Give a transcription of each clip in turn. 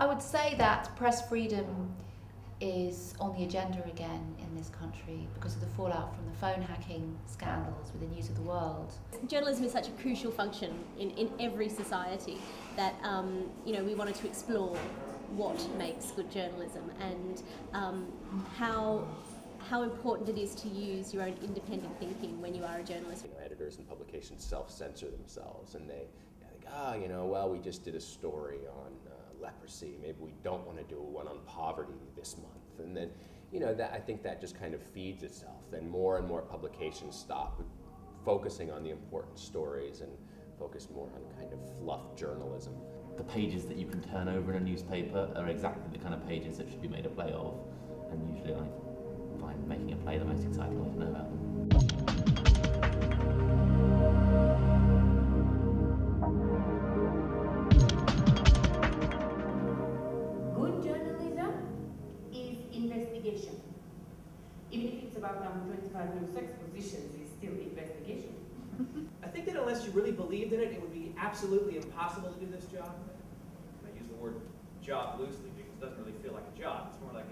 I would say that press freedom is on the agenda again in this country because of the fallout from the phone hacking scandals with the News of the World. Journalism is such a crucial function in every society that we wanted to explore what makes good journalism and how important it is to use your own independent thinking when you are a journalist. Editors and publications self-censor themselves, and they think, well, we just did a story on leprosy. Maybe we don't want to do one on poverty this month. And then, I think that just kind of feeds itself. Then more and more publications stop focusing on the important stories and focus more on kind of fluff journalism. The pages that you can turn over in a newspaper are exactly the kind of pages that should be made a play of, and usually I find making a play the most exciting way to know about them. Good journalism is investigation. Even if it's about 25 new sex positions, it's still investigation. I think that unless you really believed in it, it would be absolutely impossible to do this job. I use the word job loosely because it doesn't really feel like a job. It's more like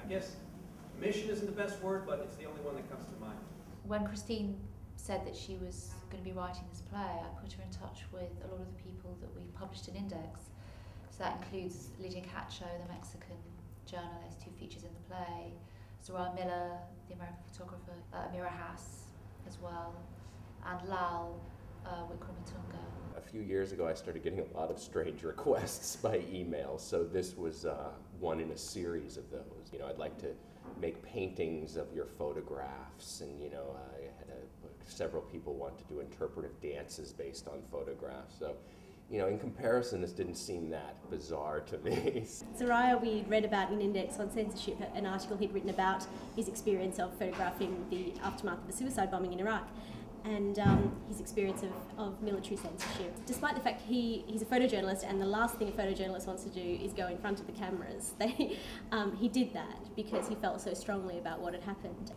I guess mission isn't the best word, but it's the only one that comes to mind. When Christine said that she was going to be writing this play, I put her in touch with a lot of the people that we published in Index. So that includes Lydia Cacho, the Mexican journalist who features in the play, Zoriah, the American photographer, Amira as well, and Wickrematunge. A few years ago, I started getting a lot of strange requests by email, so this was one in a series of those. I'd like to make paintings of your photographs, and I had several people want to do interpretive dances based on photographs. So, in comparison, this didn't seem that bizarre to me. Zoriah, we read about in Index on censorship, an article he'd written about his experience of photographing the aftermath of the suicide bombing in Iraq, and his experience of military censorship. Despite the fact he's a photojournalist, and the last thing a photojournalist wants to do is go in front of the cameras, he did that because he felt so strongly about what had happened.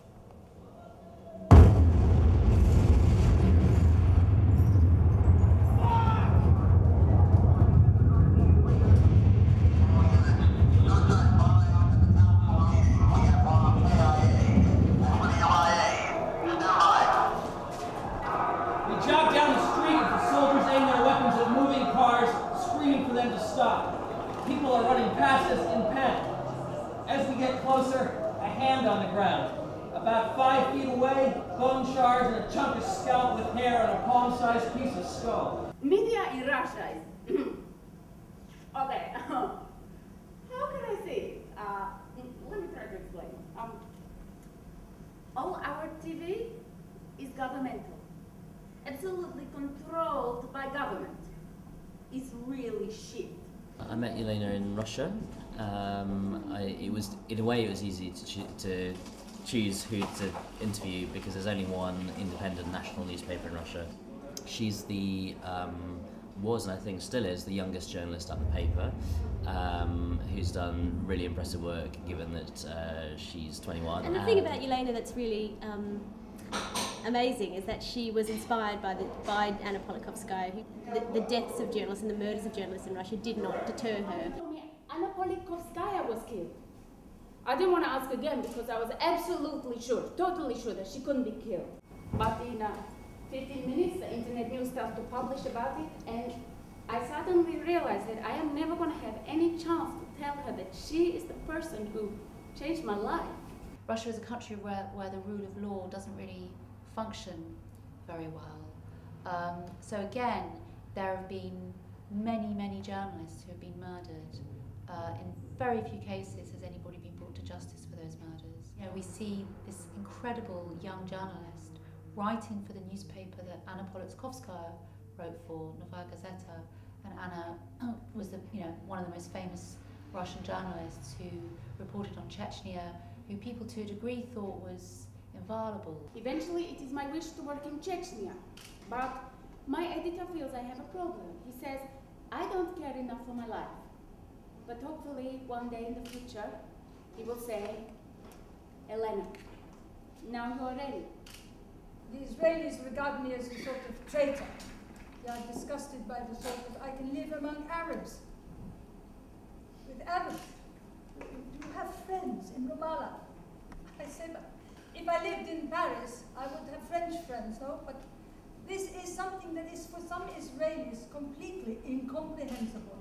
People are running past us in panic. As we get closer, a hand on the ground. About 5 feet away, bone shards and a chunk of scalp with hair on a palm-sized piece of skull. Media in Russia is... okay, how can I say it? Let me try to explain. All our TV is governmental. Absolutely controlled by government. It's really shit. I met Elena in Russia. It was, in a way, it was easy to choose who to interview because there's only one independent national newspaper in Russia. She's was and I think still is the youngest journalist at the paper, who's done really impressive work given that she's 21. And the thing about Elena that's really amazing is that she was inspired by Anna Politkovskaya. The deaths of journalists and the murders of journalists in Russia did not deter her. Anna Politkovskaya was killed. I didn't want to ask again because I was absolutely sure, totally sure that she couldn't be killed. But in 15 minutes, the internet news started to publish about it, and I suddenly realized that I am never going to have any chance to tell her that she is the person who changed my life. Russia is a country where the rule of law doesn't really function very well. So again, there have been many journalists who have been murdered. In very few cases has anybody been brought to justice for those murders. We see this incredible young journalist writing for the newspaper that Anna Politkovskaya wrote for, Novaya Gazeta, and Anna was one of the most famous Russian journalists who reported on Chechnya, who people to a degree thought was inviolable. Eventually it is my wish to work in Chechnya, but my editor feels I have a problem. He says, I don't care enough for my life, but hopefully one day in the future he will say, Elena, now you are ready. The Israelis regard me as a sort of traitor. They are disgusted by the thought that I can live among Arabs. in Paris, I would have French friends, no? But this is something that is for some Israelis completely incomprehensible.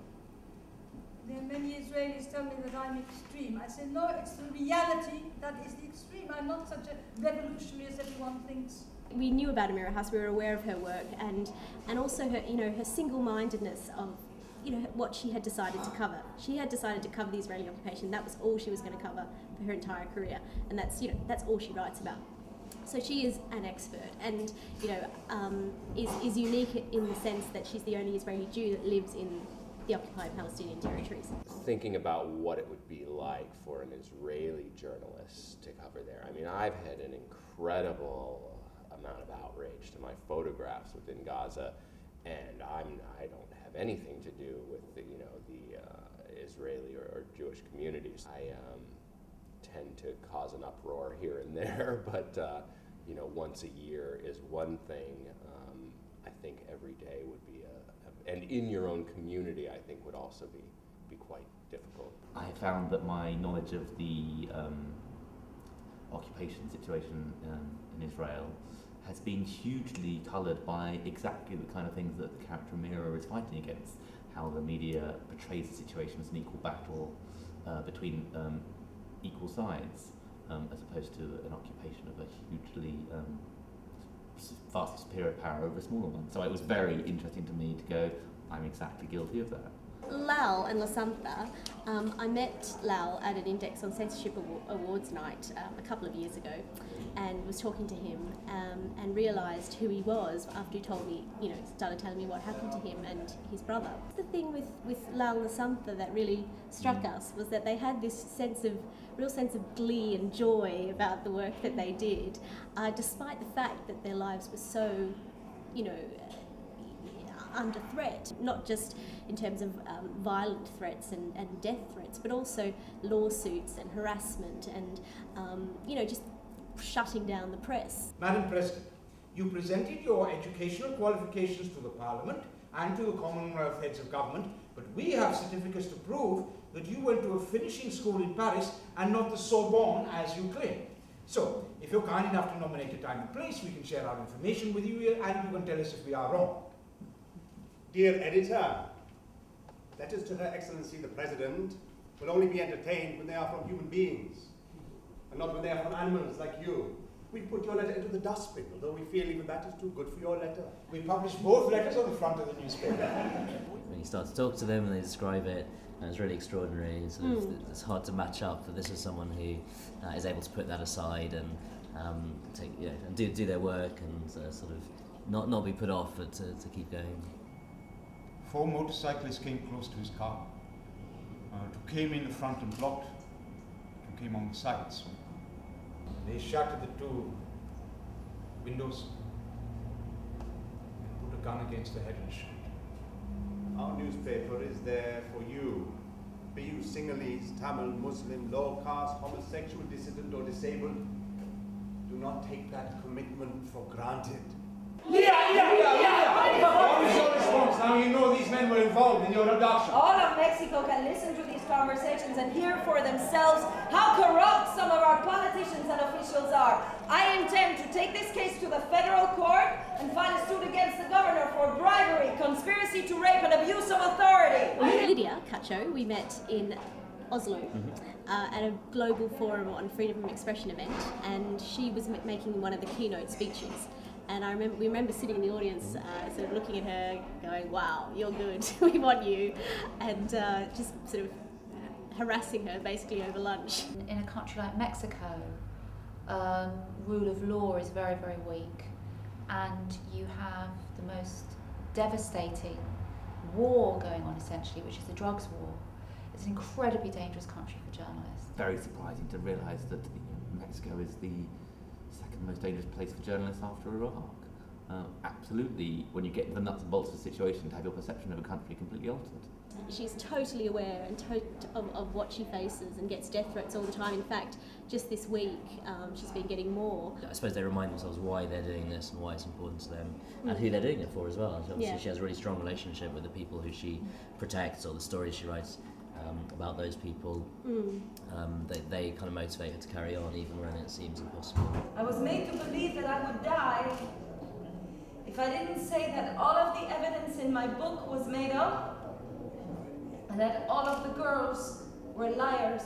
There are many Israelis tell me that I'm extreme. I say, no, it's the reality that is the extreme. I'm not such a revolutionary as everyone thinks. We knew about Amira House, we were aware of her work, and also her, her single-mindedness of, what she had decided to cover. She had decided to cover the Israeli occupation. That was all she was going to cover for her entire career, and that's all she writes about. So she is an expert, and is unique in the sense that she's the only Israeli Jew that lives in the occupied Palestinian territories. Thinking about what it would be like for an Israeli journalist to cover there. I mean, I've had an incredible amount of outrage to my photographs within Gaza, and I don't have anything to do with the Israeli or Jewish communities. I tend to cause an uproar here and there, but once a year is one thing. I think every day would be and in your own community, I think would also be quite difficult. I found that my knowledge of the occupation situation in Israel has been hugely coloured by exactly the kind of things that the character Amira is fighting against, how the media portrays the situation as an equal battle between equal sides, as opposed to an occupation of a hugely vastly superior power over a smaller one. So it was very interesting to me to go, I'm exactly guilty of that. Lal and Lasantha, I met Lal at an Index on Censorship Awards night a couple of years ago, and was talking to him and realised who he was after he told me, started telling me what happened to him and his brother. The thing with Lal and Lasantha that really struck us was that they had this real sense of glee and joy about the work that they did, despite the fact that their lives were so, under threat, not just in terms of violent threats and death threats, but also lawsuits and harassment and, just shutting down the press. Madam President, you presented your educational qualifications to the Parliament and to the Commonwealth heads of government, but we have certificates to prove that you went to a finishing school in Paris and not the Sorbonne as you claim. So, if you're kind enough to nominate a time and place, we can share our information with you and you can tell us if we are wrong. Dear Editor, letters to Her Excellency the President will only be entertained when they are from human beings, and not when they are from animals like you. We put your letter into the dustbin, although we feel even that is too good for your letter. We publish both letters on the front of the newspaper. When you start to talk to them and they describe it, and it's really extraordinary. It's hard to match up, but this is someone who is able to put that aside and take, and do their work and sort of not be put off, but to keep going. 4 motorcyclists came close to his car. 2 came in the front and blocked. 2 came on the sides. They shut the 2 windows and put a gun against the head and shot. Our newspaper is there for you. Be you Sinhalese, Tamil, Muslim, low caste, homosexual, dissident or disabled, do not take that commitment for granted. Lydia! What is your response now you know these men were involved in your abduction? All of Mexico can listen to these conversations and hear for themselves how corrupt some of our politicians and officials are. I intend to take this case to the federal court and file a suit against the governor for bribery, conspiracy to rape and abuse of authority. Lydia, Cacho, we met in Oslo at a global forum on freedom of expression event, and she was making one of the keynote speeches. And we remember sitting in the audience, sort of looking at her, going, "Wow, you're good. We want you," and just sort of harassing her basically over lunch. In a country like Mexico, rule of law is very, very weak, and you have the most devastating war going on, essentially, which is the drugs war. It's an incredibly dangerous country for journalists. Very surprising to realise that Mexico is the second most dangerous place for journalists after Iraq. Absolutely, when you get into the nuts and bolts of the situation, to have your perception of a country completely altered. She's totally aware and of what she faces and gets death threats all the time. In fact, just this week, she's been getting more. I suppose they remind themselves why they're doing this and why it's important to them, and who they're doing it for as well. So obviously, she has a really strong relationship with the people who she protects or the stories she writes about those people. They kind of motivate her to carry on even when it seems impossible. I was made to believe that I would die if I didn't say that all of the evidence in my book was made up and that all of the girls were liars.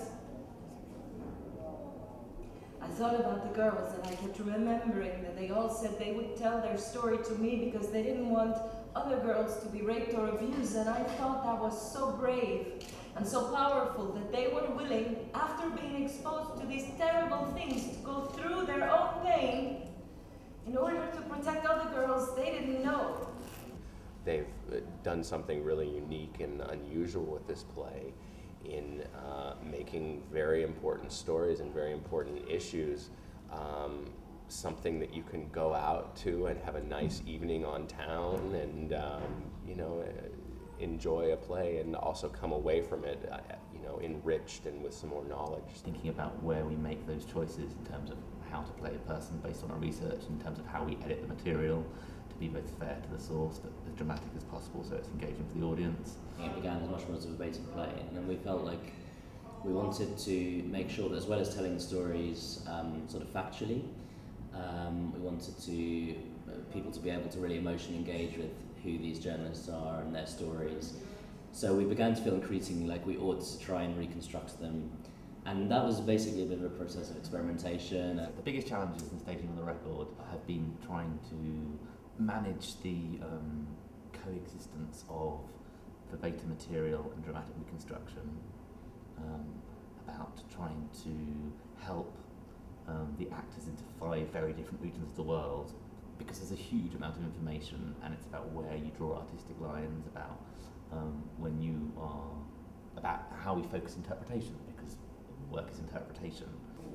I thought about the girls and I kept remembering that they all said they would tell their story to me because they didn't want other girls to be raped or abused, and I thought that was so brave and so powerful that they were willing, after being exposed to these terrible things, to go through their own pain in order to protect other girls they didn't know. They've done something really unique and unusual with this play in making very important stories and very important issues something that you can go out to and have a nice evening on town and you know, enjoy a play and also come away from it you know, enriched and with some more knowledge. Thinking about where we make those choices in terms of how to play a person based on our research, in terms of how we edit the material to be both fair to the source but as dramatic as possible so it's engaging for the audience. It began as much more as a verbatim play, and then we felt like we wanted to make sure that as well as telling the stories sort of factually, we wanted to people to be able to really emotionally engage with who these journalists are and their stories. So we began to feel increasingly like we ought to try and reconstruct them, and that was basically a bit of a process of experimentation. The biggest challenges in staging on the record have been trying to manage the coexistence of verbatim material and dramatic reconstruction, about trying to help the actors into 5 very different regions of the world, because there's a huge amount of information and it's about where you draw artistic lines, about when you are, about how we focus interpretation, because work is interpretation.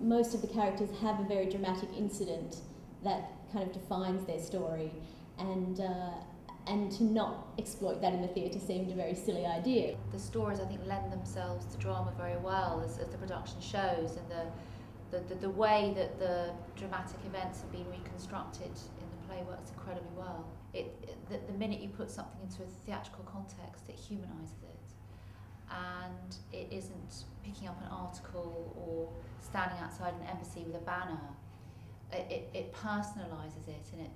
Most of the characters have a very dramatic incident that kind of defines their story, and to not exploit that in the theatre seemed a very silly idea. The stories, I think, lend themselves to drama very well as the production shows, and the way that the dramatic events have been reconstructed in the play works incredibly well. The minute you put something into a theatrical context, it humanises it, and it isn't picking up an article or standing outside an embassy with a banner. It personalises it, and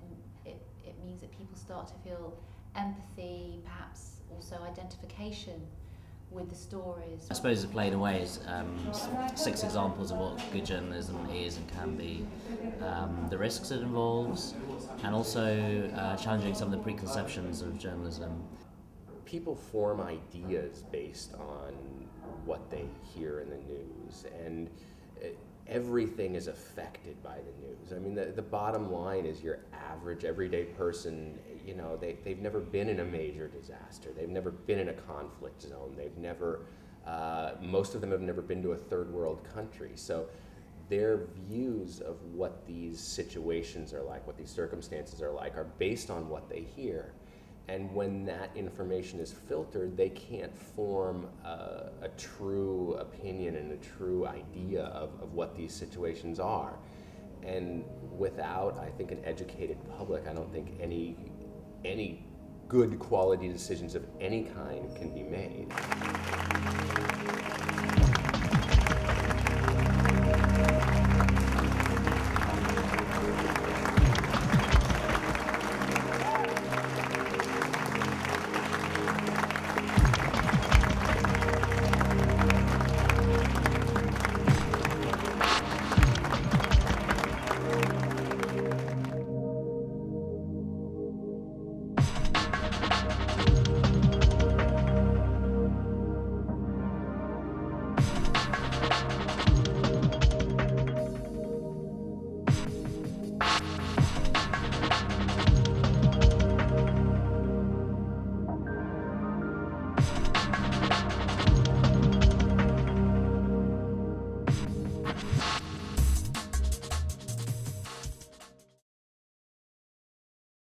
it means that people start to feel empathy, perhaps also identification with the stories. I suppose the play in a way is 6 examples of what good journalism is and can be, the risks it involves, and also challenging some of the preconceptions of journalism. People form ideas based on what they hear in the news, and everything is affected by the news. I mean, the bottom line is your average, everyday person, you know, they've never been in a major disaster. They've never been in a conflict zone. They've never, most of them have never been to a third world country. So their views of what these situations are like, what these circumstances are like, are based on what they hear. And when that information is filtered, they can't form a true opinion and a true idea of what these situations are. And without, I think, an educated public, I don't think any good quality decisions of any kind can be made.